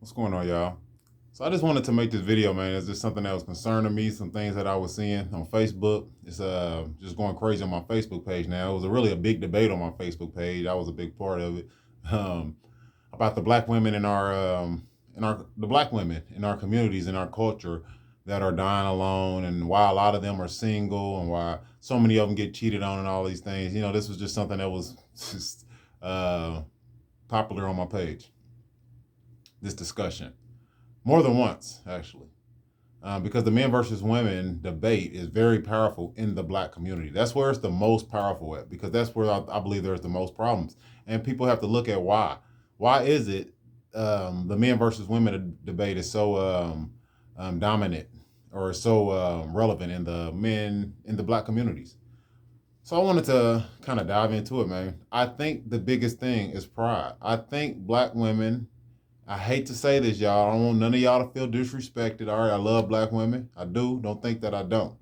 What's going on, y'all? So I just wanted to make this video, man. It's just something that was concerning me, some things that I was seeing on Facebook. It's just going crazy on my Facebook page now. It was a big debate on my Facebook page. I was a big part of it. Um, about the black women the black women in our communities, in our culture that are dying alone, and why a lot of them are single, and why so many of them get cheated on and all these things. This was just something that was just uh popular on my page, this discussion. More than once, actually. Because the men versus women debate is very powerful in the black community. That's where it's the most powerful at, because that's where I believe there's the most problems. And people have to look at why. Why is it the men versus women debate is so dominant, or so relevant in the black communities? So I wanted to kind of dive into it, man. I think the biggest thing is pride. I think black women, I hate to say this, y'all. I don't want none of y'all to feel disrespected. All right, I love black women. I do. Don't think that I don't.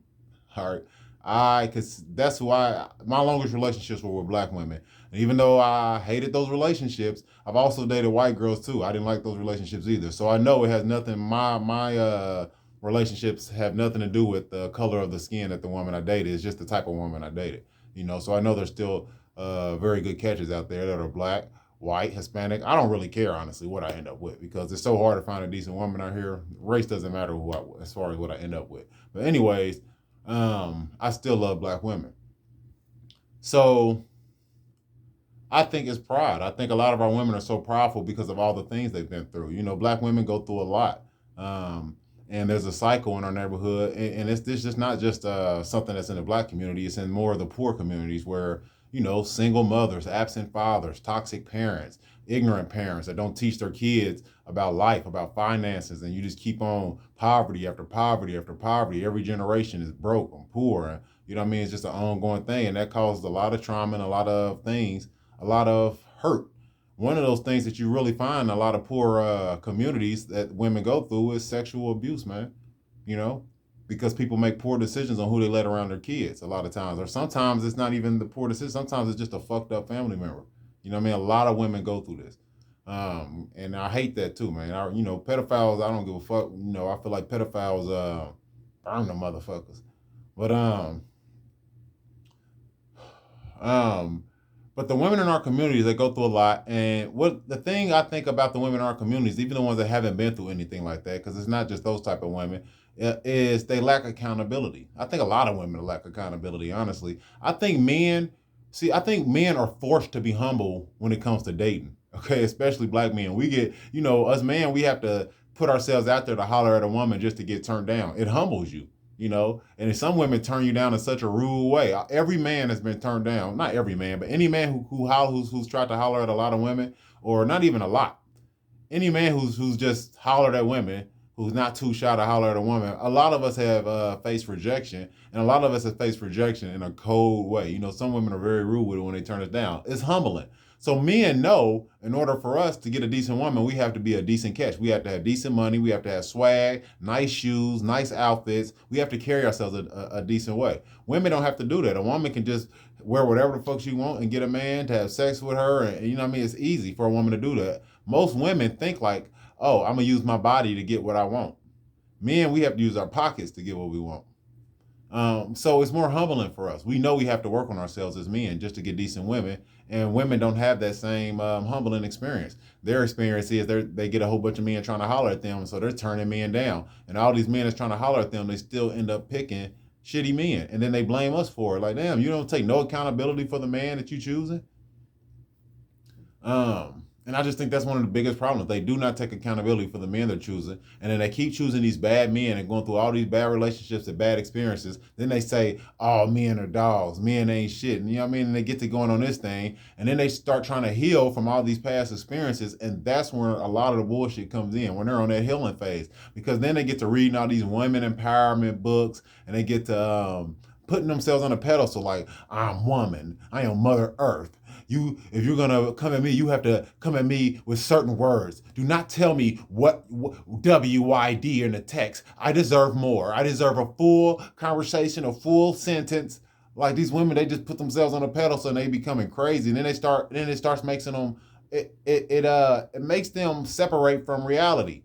All right. Cause that's why my longest relationships were with black women. And even though I hated those relationships, I've also dated white girls too. I didn't like those relationships either. So I know it has nothing, my relationships have nothing to do with the color of the skin that the woman I dated. It's just the type of woman I dated. So I know there's still very good catches out there that are black, white, Hispanic. I don't really care, honestly, what I end up with, because it's so hard to find a decent woman out here. Race doesn't matter as far as what I end up with. But anyways, I still love black women. So I think it's pride. I think a lot of our women are so powerful because of all the things they've been through. Black women go through a lot. And there's a cycle in our neighborhood, and this just not just something that's in the black community. It's in more of the poor communities where single mothers, absent fathers, toxic parents, ignorant parents that don't teach their kids about life, about finances, and you just keep on poverty after poverty after poverty. Every generation is broke and poor, and it's just an ongoing thing, and that causes a lot of trauma and a lot of things, a lot of hurt. One of those things that you really find in a lot of poor communities that women go through is sexual abuse, man. You know, because people make poor decisions on who they let around their kids a lot of times, or sometimes it's not even the poor decision. Sometimes it's just a fucked up family member. A lot of women go through this, and I hate that too, man. Pedophiles. I don't give a fuck. I feel like pedophiles burn the motherfuckers, but um but the women in our communities, they go through a lot. And what the thing I think about the women in our communities, even the ones that haven't been through anything like that, because it's not just those type of women, is they lack accountability. I think a lot of women lack accountability, honestly. I think men are forced to be humble when it comes to dating. Okay, especially black men. We get, us men, we have to put ourselves out there to holler at a woman just to get turned down. It humbles you. And some women turn you down in such a rude way. Every man has been turned down. Not every man, but any man who's tried to holler at a lot of women, or not even a lot. Any man who's just hollered at women, who's not too shy to holler at a woman. A lot of us have faced rejection, and a lot of us have faced rejection in a cold way. Some women are very rude with it when they turn us down. It's humbling. So men know, in order for us to get a decent woman, we have to be a decent catch. We have to have decent money. We have to have swag, nice shoes, nice outfits. We have to carry ourselves a decent way. Women don't have to do that. A woman can just wear whatever the fuck she want and get a man to have sex with her. And it's easy for a woman to do that. Most women think like, oh, I'm going to use my body to get what I want. Men, we have to use our pockets to get what we want. So it's more humbling for us. We know we have to work on ourselves as men just to get decent women, and women don't have that same humbling experience. Their experience is they get a whole bunch of men trying to holler at them, so they're turning men down. And all these men that's trying to holler at them, they still end up picking shitty men, and then they blame us for it. Like, damn, you don't take no accountability for the man that you choosing. And I just think that's one of the biggest problems. They do not take accountability for the men they're choosing. And then they keep choosing these bad men and going through all these bad relationships and bad experiences. Then they say, oh, men are dogs. Men ain't shit. And And they get to going on this thing. And then they start trying to heal from all these past experiences. And that's where a lot of the bullshit comes in, when they're on that healing phase. Because then they get to reading all these women empowerment books, and they get to putting themselves on a pedestal like, I'm woman. I am Mother Earth. If you're gonna come at me, you have to come at me with certain words. Do not tell me what WYD in the text. I deserve more. I deserve a full conversation, a full sentence. Like, these women, they just put themselves on a pedestal and they becoming crazy. And then it starts making them it makes them separate from reality.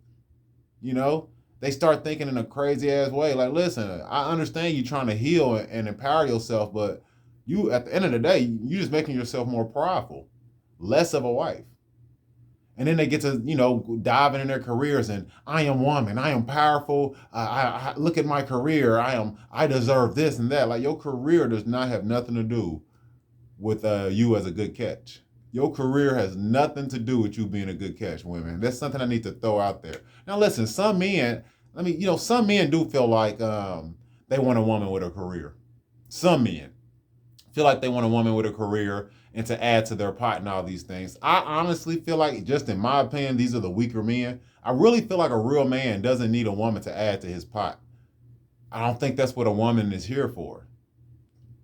You know, they start thinking in a crazy ass way. Like, listen, I understand you trying to heal and empower yourself, but you at the end of the day, you just making yourself more prideful, less of a wife. And then they get to, diving in their careers and I am woman, I am powerful. I look at my career. I deserve this and that. Like your career does not have nothing to do with you as a good catch. Your career has nothing to do with you being a good catch, women. That's something I need to throw out there. Now, listen, some men, some men do feel like they want a woman with a career. Some men feel like they want a woman with a career and to add to their pot and all these things. I honestly feel like, just in my opinion, these are the weaker men. I really feel like a real man doesn't need a woman to add to his pot. I don't think that's what a woman is here for.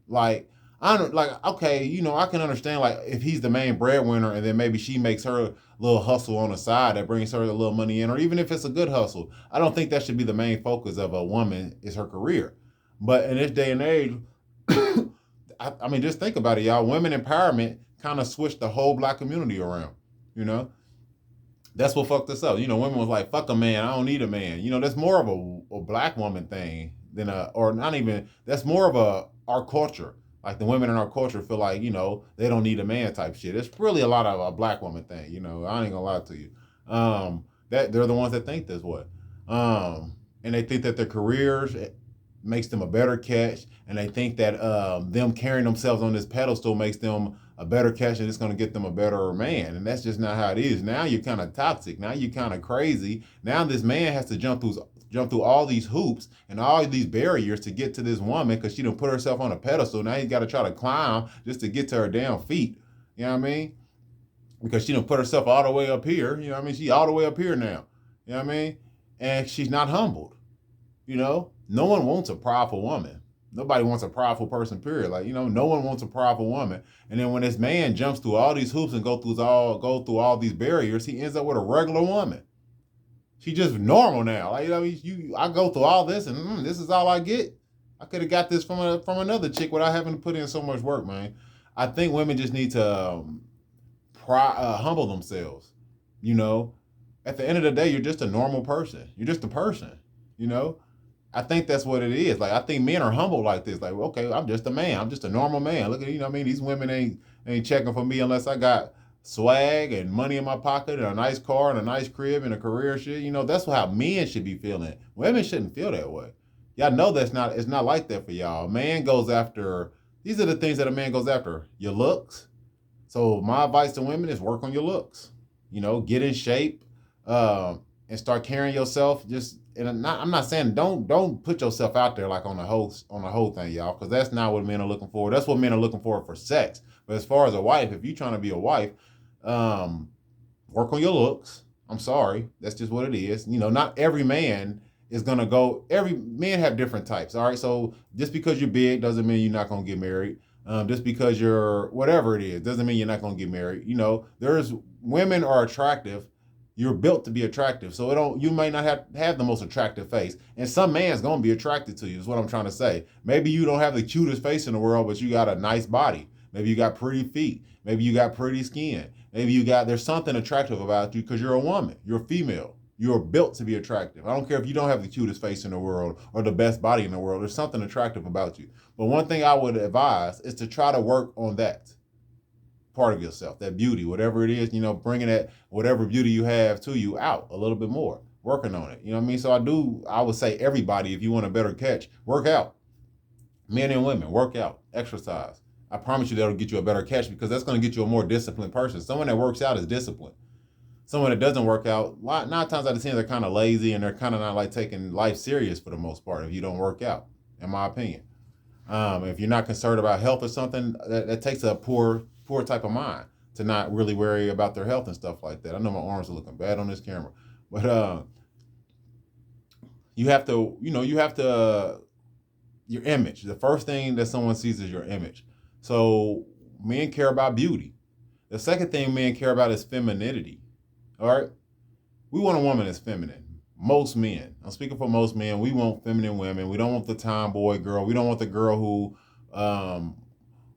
Like, I don't like, okay, I can understand like if he's the main breadwinner and then maybe she makes her little hustle on the side that brings her a little money in, or even if it's a good hustle. I don't think that should be the main focus of a woman is her career. But in this day and age, I mean, just think about it, y'all. Women empowerment kind of switched the whole black community around. You know, that's what fucked us up. Women was like, "Fuck a man, I don't need a man." That's more of a black woman thing than or not even. That's more of our culture. Like the women in our culture feel like they don't need a man type shit. It's really a lot of a black woman thing. I ain't gonna lie to you. That they're the ones that think this way, and they think that their careers makes them a better catch, and they think that them carrying themselves on this pedestal makes them a better catch, and it's going to get them a better man. And that's just not how it is. Now you're kind of toxic. Now you're kind of crazy. Now this man has to jump through all these hoops and all these barriers to get to this woman because she done put herself on a pedestal. Now he's got to try to climb just to get to her damn feet. You know what I mean? Because she done put herself all the way up here. You know what I mean? She all the way up here now. You know what I mean? And she's not humbled. No one wants a prideful woman. Nobody wants a prideful person, period. Like, no one wants a prideful woman. And then when this man jumps through all these hoops and go through all these barriers, he ends up with a regular woman. She's just normal now. Like, I go through all this and this is all I get. I could have got this from another chick without having to put in so much work, man. I think women just need to humble themselves. At the end of the day, you're just a normal person. You're just a person. I think that's what it is. Like, I think men are humble like this. Like, okay, I'm just a man. I'm just a normal man. Look at, these women ain't checking for me unless I got swag and money in my pocket and a nice car and a nice crib and a career shit. That's how men should be feeling. Women shouldn't feel that way. Y'all know it's not like that for y'all. A man goes after, these are the things that a man goes after. Your looks. So my advice to women is work on your looks. Get in shape and start carrying yourself just. And I'm not saying don't put yourself out there like on the whole thing, y'all, because that's not what men are looking for. That's what men are looking for sex. But as far as a wife, if you're trying to be a wife, work on your looks. I'm sorry, that's just what it is. Not every man is gonna go. Every men have different types. All right, so just because you're big doesn't mean you're not gonna get married. Just because you're whatever it is doesn't mean you're not gonna get married. There's women are attractive. You're built to be attractive. So you may not have the most attractive face. And some man's gonna be attracted to you, is what I'm trying to say. Maybe you don't have the cutest face in the world, but you got a nice body. Maybe you got pretty feet. Maybe you got pretty skin. Maybe there's something attractive about you because you're a woman. You're a female. You're built to be attractive. I don't care if you don't have the cutest face in the world or the best body in the world. There's something attractive about you. But one thing I would advise is to try to work on that part of yourself, that beauty, whatever it is, bringing that whatever beauty you have to you out a little bit more, working on it. You know what I mean? So I would say everybody, if you want a better catch, work out. Men and women, work out, exercise. I promise you that'll get you a better catch because that's going to get you a more disciplined person. Someone that works out is disciplined. Someone that doesn't work out, 9 times out of 10, they're kind of lazy and they're kind of not like taking life serious for the most part if you don't work out, in my opinion. If you're not concerned about health or something, that takes a poor type of mind to not really worry about their health and stuff like that. I know my arms are looking bad on this camera, but you have to, your image. The first thing that someone sees is your image. So men care about beauty. The second thing men care about is femininity. All right? We want a woman that's feminine. Most men. I'm speaking for most men. We want feminine women. We don't want the tomboy girl. We don't want the girl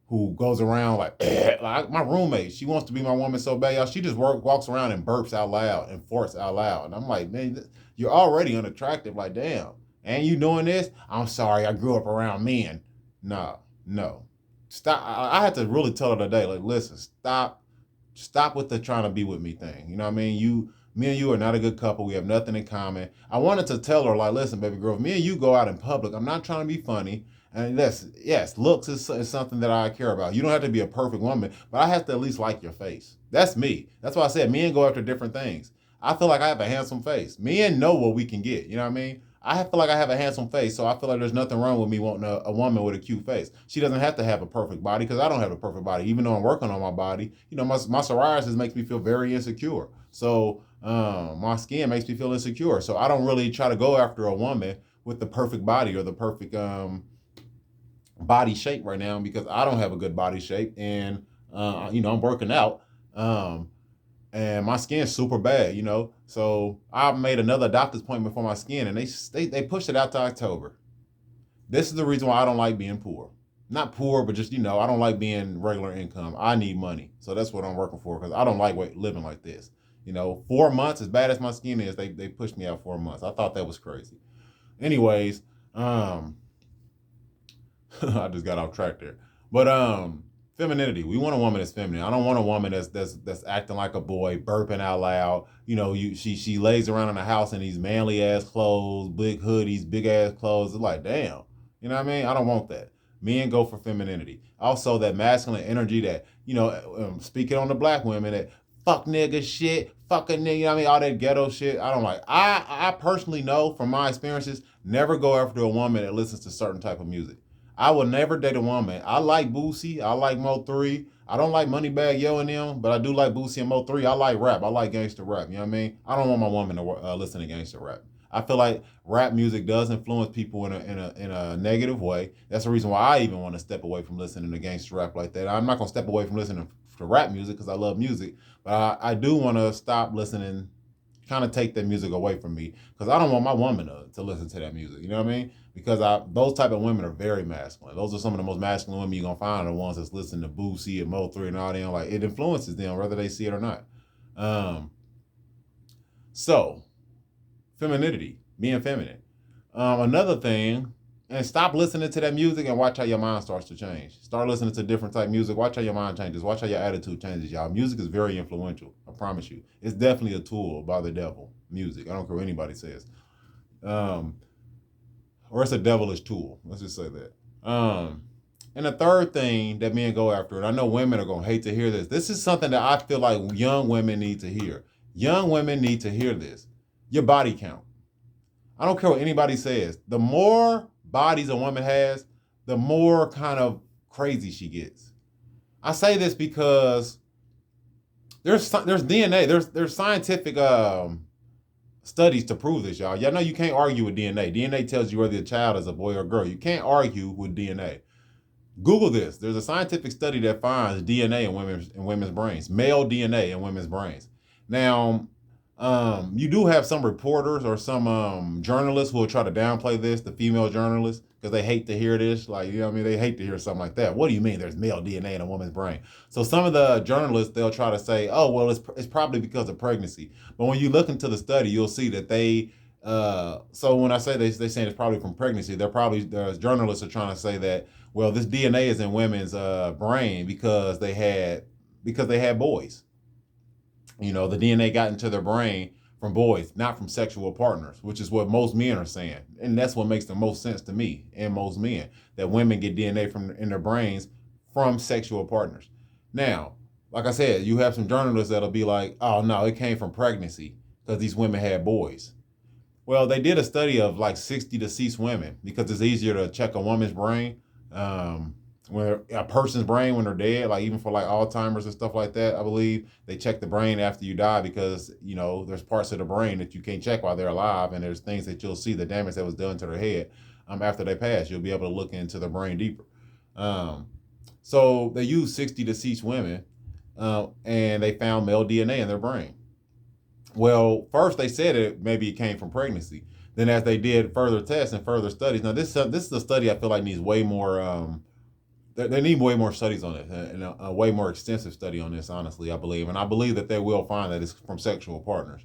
who goes around like, like my roommate. She wants to be my woman so bad, y'all. She just walks around and burps out loud and farts out loud. And I'm like, man, you're already unattractive. Like, damn. And you doing this? I'm sorry, I grew up around men. No, no. Stop. I had to really tell her today, like, listen, stop with the trying to be with me thing. You know what I mean? Me and you are not a good couple. We have nothing in common. I wanted to tell her, like, listen, baby girl, if me and you go out in public, I'm not trying to be funny. And yes, looks is something that I care about. You don't have to be a perfect woman, but I have to at least like your face. That's me. That's why I said men go after different things. I feel like I have a handsome face. Men know what we can get. You know what I mean? Feel like I have a handsome face, so I feel like there's nothing wrong with me wanting a woman with a cute face. She doesn't have to have a perfect body because I don't have a perfect body. Even though I'm working on my body, you know, my psoriasis makes me feel very insecure. So my skin makes me feel insecure. So I don't really try to go after a woman with the perfect body or the perfect body shape right now because I don't have a good body shape and you know I'm working out and my skin's super bad, you know. So I made another doctor's appointment for my skin and they pushed it out to October. This is the reason why I don't like being poor. Not poor, but just, you know, I don't like being regular income. I need money. So that's what I'm working for because I don't like living like this. You know, 4 months, as bad as my skin is, they pushed me out 4 months. I thought that was crazy. Anyways, I just got off track there. But femininity. We want a woman that's feminine. I don't want a woman that's acting like a boy, burping out loud. You know, she lays around in the house in these manly ass clothes, big hoodies, big ass clothes. It's like, damn. You know what I mean? I don't want that. Men go for femininity. Also, that masculine energy that, you know, speaking on the black women, that fuck nigga shit, fuck a nigga, you know what I mean? All that ghetto shit. I don't like. I personally know from my experiences, never go after a woman that listens to certain type of music. I will never date a woman. I like Boosie. I like Mo3. I don't like Moneybagg Yo and them, but I do like Boosie and Mo3. I like rap. I like gangster rap. You know what I mean? I don't want my woman to listen to gangster rap. I feel like rap music does influence people in a negative way. That's the reason why I even want to step away from listening to gangster rap like that. I'm not gonna step away from listening to rap music because I love music, but I do want to stop listening, kind of take that music away from me because I don't want my woman to listen to that music. You know what I mean? Because those type of women are very masculine. Those are some of the most masculine women you're gonna find, are the ones that's listening to Boosie and Mo3 and all them. Like, it influences them whether they see it or not. So femininity, being feminine. Another thing, and stop listening to that music and watch how your mind starts to change. Start listening to different type of music. Watch how your mind changes. Watch how your attitude changes, y'all. Music is very influential. I promise you. It's definitely a tool by the devil. Music. I don't care what anybody says. Or it's a devilish tool. Let's just say that. And the third thing that men go after, and I know women are going to hate to hear this. This is something that I feel like young women need to hear. Young women need to hear this. Your body count. I don't care what anybody says. The more bodies a woman has, the more kind of crazy she gets. I say this because there's DNA, there's scientific studies to prove this, y'all. Y'all know you can't argue with DNA. DNA tells you whether the child is a boy or a girl. You can't argue with DNA. Google this. There's a scientific study that finds DNA in women's brains, male DNA in women's brains. Now, you do have some reporters or some journalists who will try to downplay this, the female journalists, because they hate to hear this. Like, you know what I mean? They hate to hear something like that. What do you mean there's male DNA in a woman's brain? So some of the journalists, they'll try to say, oh, well, it's probably because of pregnancy. But when you look into the study, you'll see that so when I say they're saying it's probably from pregnancy, the journalists are trying to say that, well, this DNA is in women's brain because they had boys. You know, the DNA got into their brain from boys, not from sexual partners, which is what most men are saying. And that's what makes the most sense to me and most men, that women get DNA in their brains from sexual partners. Now, like I said, you have some journalists that'll be like, oh, no, it came from pregnancy because these women had boys. Well, they did a study of like 60 deceased women because it's easier to check a woman's brain. When a person's brain when they're dead, like even for like Alzheimer's and stuff like that, I believe they check the brain after you die because, you know, there's parts of the brain that you can't check while they're alive, and there's things that you'll see the damage that was done to their head after they pass. You'll be able to look into the brain deeper. So they used 60 deceased women, and they found male DNA in their brain. Well, first they said maybe it came from pregnancy. Then as they did further tests and further studies, now this is a study I feel like needs way more They need way more studies on it, and a way more extensive study on this. Honestly, I believe, and I believe that they will find that it's from sexual partners.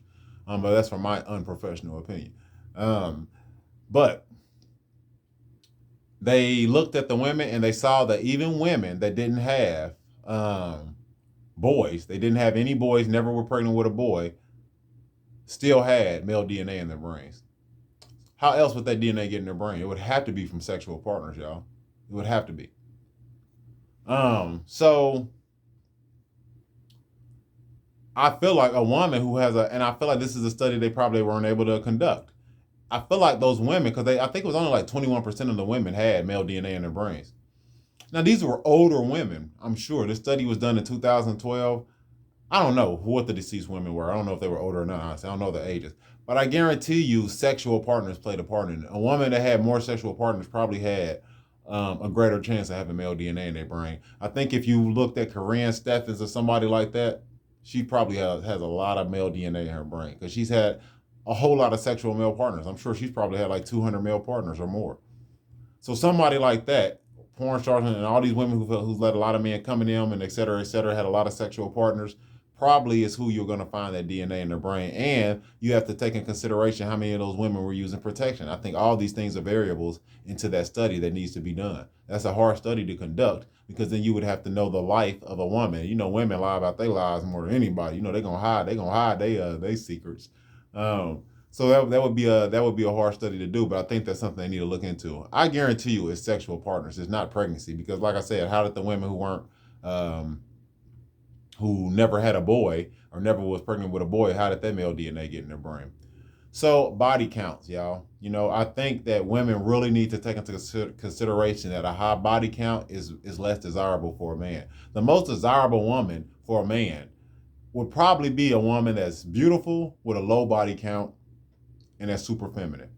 But that's from my unprofessional opinion. Um, but they looked at the women and they saw that even women that didn't have um, boys, they didn't have any boys, never were pregnant with a boy, still had male DNA in their brains. How else would that DNA get in their brain? It would have to be from sexual partners, y'all. It would have to be. So I feel like a woman who has and I feel like this is a study they probably weren't able to conduct. I feel like those women, because I think it was only like 21% of the women had male DNA in their brains. Now, these were older women, I'm sure. This study was done in 2012. I don't know what the deceased women were. I don't know if they were older or not, honestly. I don't know the ages. But I guarantee you sexual partners played a part in it. A woman that had more sexual partners probably had a greater chance of having male DNA in their brain. I think if you looked at Corinne Steffens or somebody like that, she probably has a lot of male DNA in her brain because she's had a whole lot of sexual male partners. I'm sure she's probably had like 200 male partners or more. So somebody like that, porn stars and all these women who've let a lot of men come in them and et cetera, had a lot of sexual partners, probably is who you're going to find that DNA in their brain. And you have to take in consideration how many of those women were using protection. I think all these things are variables into that study that needs to be done. That's a hard study to conduct because then you would have to know the life of a woman. You know, women lie about their lives more than anybody. You know, they're gonna hide they secrets. Um, so that would be a hard study to do, but I think that's something they need to look into. I guarantee you, it's sexual partners. It's not pregnancy because, like I said, how did the women um, who never had a boy or never was pregnant with a boy, how did that male DNA get in their brain? So body counts, y'all. You know, I think that women really need to take into consideration that a high body count is less desirable for a man. The most desirable woman for a man would probably be a woman that's beautiful with a low body count and that's super feminine.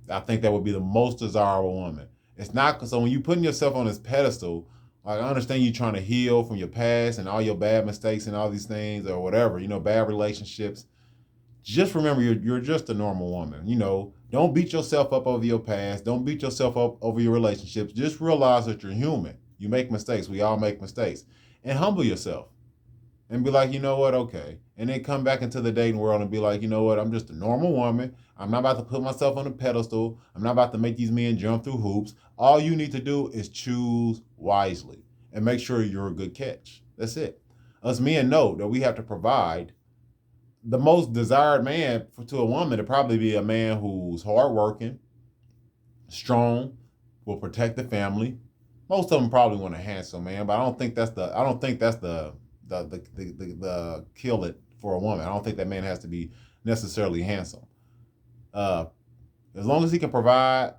I think that would be the most desirable woman. It's not so when you putting yourself on this pedestal, like I understand you trying to heal from your past and all your bad mistakes and all these things or whatever, you know, bad relationships. Just remember you're just a normal woman. You know, don't beat yourself up over your past. Don't beat yourself up over your relationships. Just realize that you're human. You make mistakes. We all make mistakes. And humble yourself and be like, you know what, okay. And then come back into the dating world and be like, you know what, I'm just a normal woman. I'm not about to put myself on a pedestal. I'm not about to make these men jump through hoops. All you need to do is choose wisely and make sure you're a good catch. That's it. Us men know that we have to provide. The most desired man to a woman to probably be a man who's hardworking, strong, will protect the family. Most of them probably want a handsome man, but I don't think that's the kill it for a woman. I don't think that man has to be necessarily handsome. Uh, as long as he can provide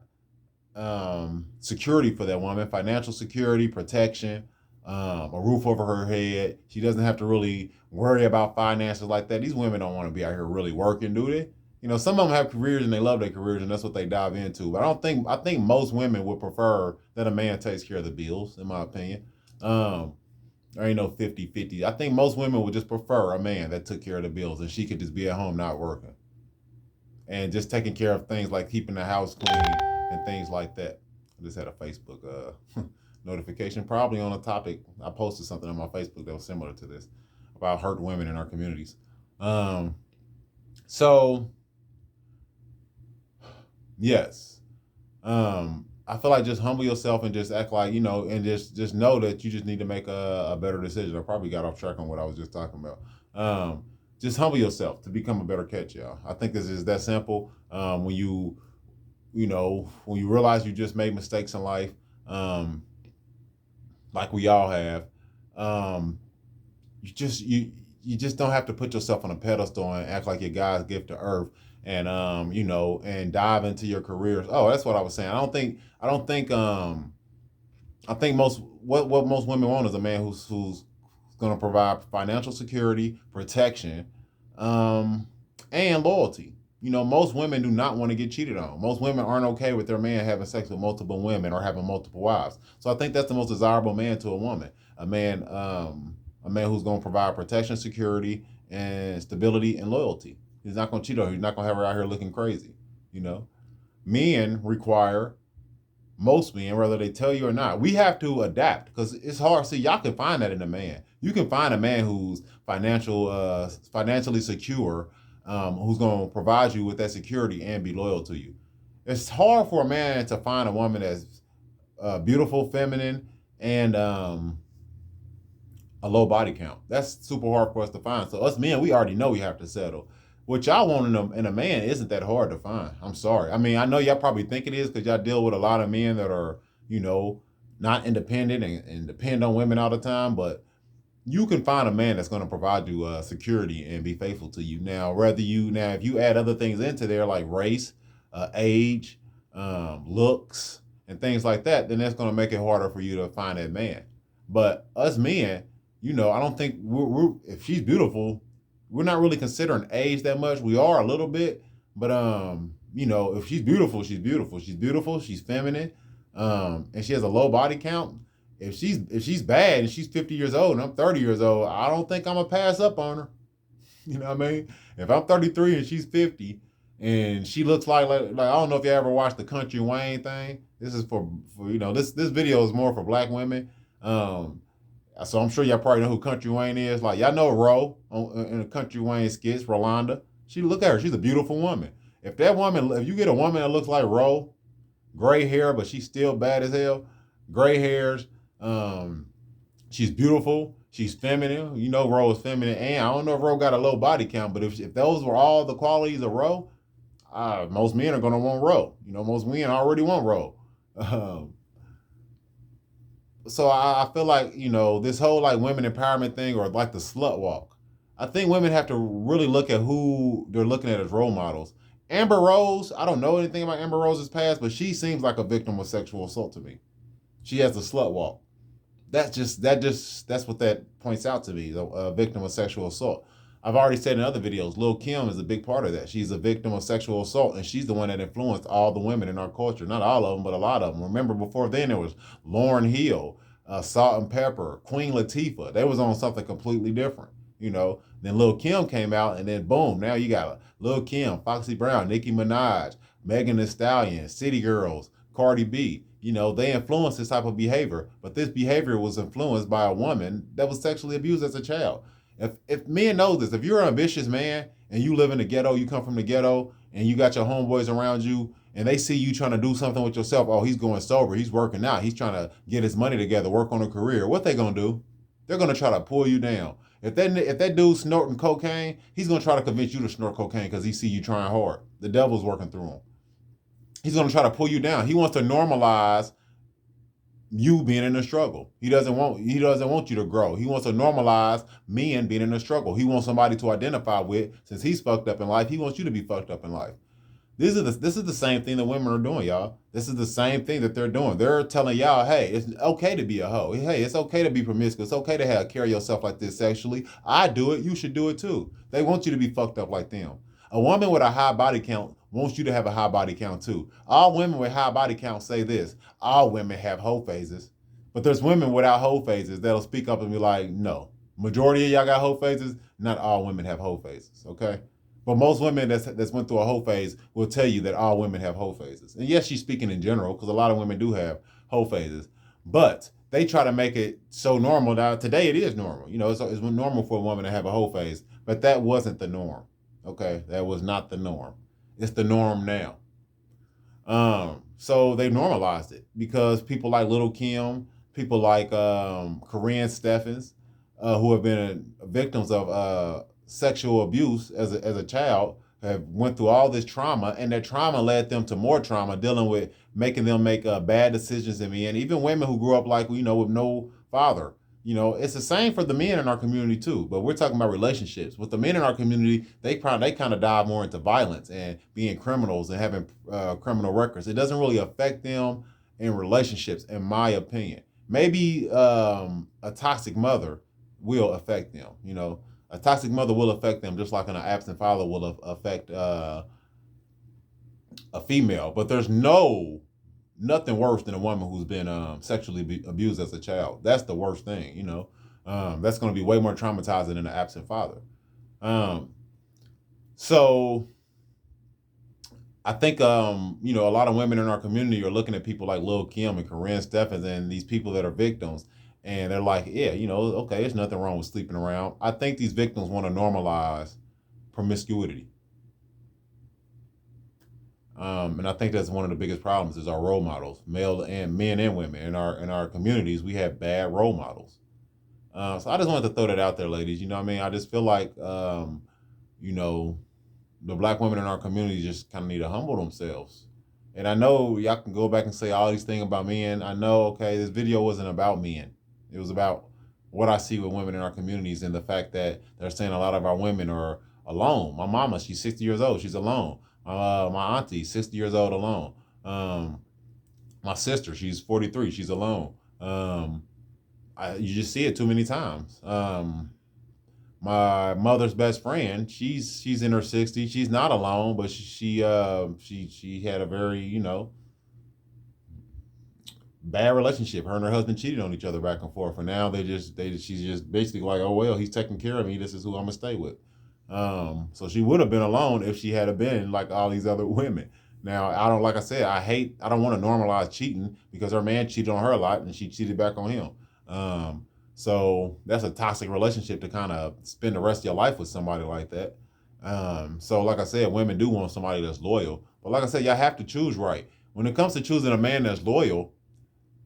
security for that woman, financial security, protection, a roof over her head. She doesn't have to really worry about finances like that. These women don't want to be out here really working, do they? You know, some of them have careers and they love their careers and that's what they dive into. But I think most women would prefer that a man takes care of the bills, in my opinion. There ain't no 50-50. I think most women would just prefer a man that took care of the bills and she could just be at home not working. And just taking care of things like keeping the house clean and things like that. I just had a Facebook notification, probably on a topic. I posted something on my Facebook that was similar to this about hurt women in our communities. Um, so yes, I feel like just humble yourself and just act like, you know, and just know that you just need to make a better decision. I probably got off track on what I was just talking about. Just humble yourself to become a better catch, y'all. I think this is that simple. When you know, when you realize you just made mistakes in life, like we all have, um, you just don't have to put yourself on a pedestal and act like you're God's gift to earth and you know and dive into your careers. Oh, that's what I was saying. I think what most women want is a man who's going to provide financial security, protection, um, and loyalty. You know, most women do not want to get cheated on. Most women aren't okay with their man having sex with multiple women or having multiple wives. So I think that's the most desirable man to a woman. A man who's going to provide protection, security, and stability and loyalty. He's not going to cheat on her. He's not going to have her out here looking crazy. You know, men require Most men, whether they tell you or not. We have to adapt because it's hard. See, y'all can find that in a man. You can find a man who's financially secure, who's going to provide you with that security and be loyal to you. It's hard for a man to find a woman that's beautiful, feminine, and a low body count. That's super hard for us to find. So us men, we already know we have to settle. What y'all want in a man isn't that hard to find. I'm sorry. I mean, I know y'all probably think it is because y'all deal with a lot of men that are, you know, not independent and depend on women all the time. But you can find a man that's going to provide you security and be faithful to you. Now, if you add other things into there like race, age, looks, and things like that, then that's going to make it harder for you to find that man. But us men, I don't think if she's beautiful, we're not really considering age that much. We are a little bit, but if she's beautiful, she's beautiful. She's beautiful. She's feminine, and she has a low body count. If she's bad and she's 50 years old and I'm 30 years old, I don't think I'm gonna pass up on her. You know what I mean? If I'm 33 and she's 50 and she looks like I don't know if you ever watched the Country Wayne thing. This is for this video is more for black women. So I'm sure y'all probably know who Country Wayne is. Like y'all know Ro in the Country Wayne skits, Rolanda. Look at her. She's a beautiful woman. If you get a woman that looks like Ro, gray hair, but she's still bad as hell, gray hairs, she's beautiful, she's feminine. Ro is feminine, and I don't know if Ro got a low body count, but if those were all the qualities of Ro, most men are gonna want Ro. Most men already want Ro. So I feel like this whole like women empowerment thing or like the slut walk. I think women have to really look at who they're looking at as role models. Amber Rose, I don't know anything about Amber Rose's past, but she seems like a victim of sexual assault to me. She has the slut walk. That's what that points out to me, a victim of sexual assault. I've already said in other videos, Lil Kim is a big part of that. She's a victim of sexual assault, and she's the one that influenced all the women in our culture. Not all of them, but a lot of them. Remember, before then, there was Lauryn Hill, Salt and Pepper, Queen Latifah. They was on something completely different. Then Lil Kim came out, and then boom, now you got Lil Kim, Foxy Brown, Nicki Minaj, Megan Thee Stallion, City Girls, Cardi B. They influenced this type of behavior, but this behavior was influenced by a woman that was sexually abused as a child. If men know this, if you're an ambitious man and you live in the ghetto, you come from the ghetto, and you got your homeboys around you, and they see you trying to do something with yourself, oh, he's going sober, he's working out, he's trying to get his money together, work on a career, what they gonna do? They're gonna try to pull you down. If that dude's snorting cocaine, he's gonna try to convince you to snort cocaine because he see you trying hard. The devil's working through him. He's gonna try to pull you down. He wants to normalize you being in a struggle. He doesn't want you to grow. He wants to normalize men being in a struggle. He wants somebody to identify with. Since he's fucked up in life, he wants you to be fucked up in life. This is the same thing that women are doing, y'all. This is the same thing that they're doing. They're telling y'all, hey, it's okay to be a hoe. Hey, it's okay to be promiscuous. It's okay to carry yourself like this sexually. I do it. You should do it too. They want you to be fucked up like them. A woman with a high body count wants you to have a high body count too. All women with high body count say this. All women have hoe phases. But there's women without hoe phases that'll speak up and be like, no. Majority of y'all got hoe phases. Not all women have hoe phases, okay? But most women that's went through a hoe phase will tell you that all women have hoe phases. And yes, she's speaking in general because a lot of women do have hoe phases. But they try to make it so normal. Now, today it is normal. It's normal for a woman to have a hoe phase. But that wasn't the norm. Okay, that was not the norm. It's the norm now. So they normalized it because people like Lil Kim, people like Corinne Steffens, who have been victims of sexual abuse as a child, have went through all this trauma, and that trauma led them to more trauma, dealing with making them make bad decisions in the end. Even women who grew up like with no father. It's the same for the men in our community too, but we're talking about relationships. With the men in our community, they kind of dive more into violence and being criminals and having criminal records. It doesn't really affect them in relationships, in my opinion. Maybe a toxic mother will affect them. A toxic mother will affect them just like an absent father will affect a female. But there's nothing worse than a woman who's been sexually abused as a child. That's the worst thing, That's going to be way more traumatizing than an absent father. So I think a lot of women in our community are looking at people like Lil Kim and Corinne Steffens and these people that are victims, and they're like, yeah, okay, there's nothing wrong with sleeping around. I think these victims want to normalize promiscuity. And I think that's one of the biggest problems is our role models, male and men and women in our communities. We have bad role models. So I just wanted to throw that out there, ladies. You know what I mean? I just feel like you know the black women in our community just kind of need to humble themselves. And I know y'all can go back and say all these things about men. I know, okay, this video wasn't about men. It was about what I see with women in our communities and the fact that they're saying a lot of our women are alone. My mama, she's 60 years old. She's alone. My auntie, 60 years old, alone. My sister, she's 43. She's alone. You just see it too many times. My mother's best friend, she's in her 60s. She's not alone, but she had a very bad relationship. Her and her husband cheated on each other back and forth, and now she's just basically like, oh well, he's taking care of me. This is who I'm gonna stay with. So she would have been alone if she had been like all these other women. Now I don't, like I said, I don't want to normalize cheating because her man cheated on her a lot and she cheated back on him. So that's a toxic relationship to kind of spend the rest of your life with somebody like that. So like I said, women do want somebody that's loyal, but like I said, y'all have to choose right. When it comes to choosing a man that's loyal,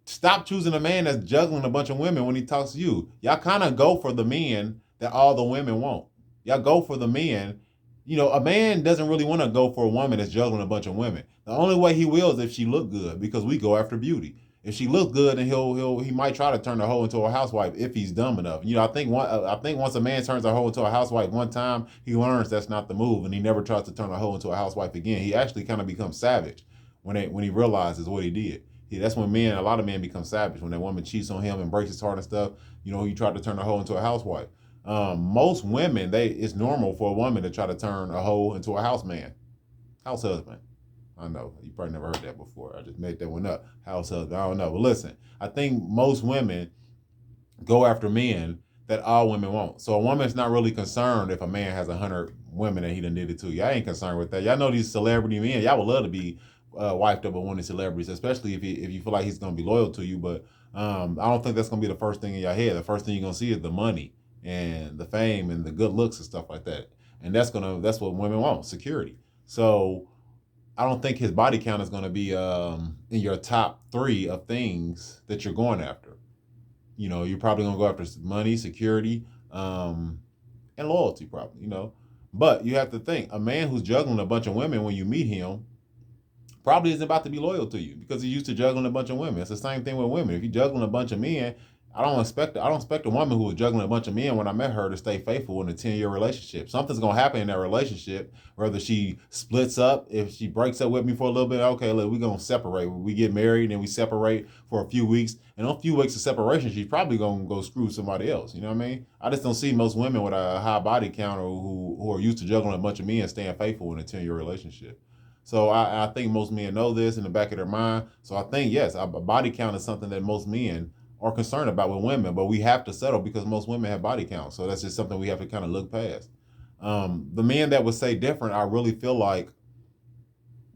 stop choosing a man that's juggling a bunch of women when he talks to you. Y'all kind of go for the men that all the women want. Y'all go for the men. A man doesn't really want to go for a woman that's juggling a bunch of women. The only way he will is if she look good, because we go after beauty. If she looks good, then he might try to turn the hoe into a housewife if he's dumb enough. I think once a man turns a hoe into a housewife one time, he learns that's not the move, and he never tries to turn a hoe into a housewife again. He actually kind of becomes savage when he realizes what he did. That's when a lot of men become savage when that woman cheats on him and breaks his heart and stuff. He tried to turn a hoe into a housewife. Most women, it's normal for a woman to try to turn a hoe into a house husband. I know you probably never heard that before. I just made that one up. House husband. I don't know, but listen, I think most women go after men that all women want. So a woman's not really concerned if a man has 100 women that he done did it to. Y'all ain't concerned with that. Y'all know these celebrity men. Y'all would love to be wifed up with one of these celebrities, especially if you feel like he's gonna be loyal to you. But I don't think that's gonna be the first thing in your head. The first thing you're gonna see is the money and the fame and the good looks and stuff like that. And that's what women want, security. So I don't think his body count is gonna be in your top 3 of things that you're going after. You're probably gonna go after money, security, and loyalty, probably. But you have to think, a man who's juggling a bunch of women when you meet him probably isn't about to be loyal to you because he's used to juggling a bunch of women. It's the same thing with women. If you're juggling a bunch of men, I don't expect a woman who was juggling a bunch of men when I met her to stay faithful in a 10-year relationship. Something's gonna happen in that relationship, whether she splits up, if she breaks up with me for a little bit, okay, look, we're gonna separate. We get married and we separate for a few weeks. And on a few weeks of separation, she's probably gonna go screw somebody else. You know what I mean? I just don't see most women with a high body count or who are used to juggling a bunch of men staying faithful in a 10-year relationship. So I think most men know this in the back of their mind. So I think, yes, a body count is something that most men are concerned about with women, but we have to settle because most women have body count. So that's just something we have to kind of look past. The men that would say different, I really feel like,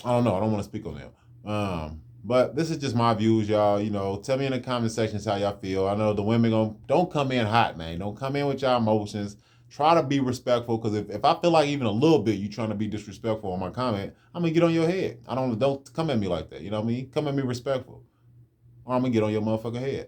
I don't know, I don't want to speak on them. But this is just my views, y'all. Tell me in the comment sections how y'all feel. I know the women don't come in hot, man. Don't come in with y'all emotions. Try to be respectful, because if I feel like even a little bit you trying to be disrespectful on my comment, I'm gonna get on your head. Don't come at me like that. You know what I mean? Come at me respectful, or I'm gonna get on your motherfucking head.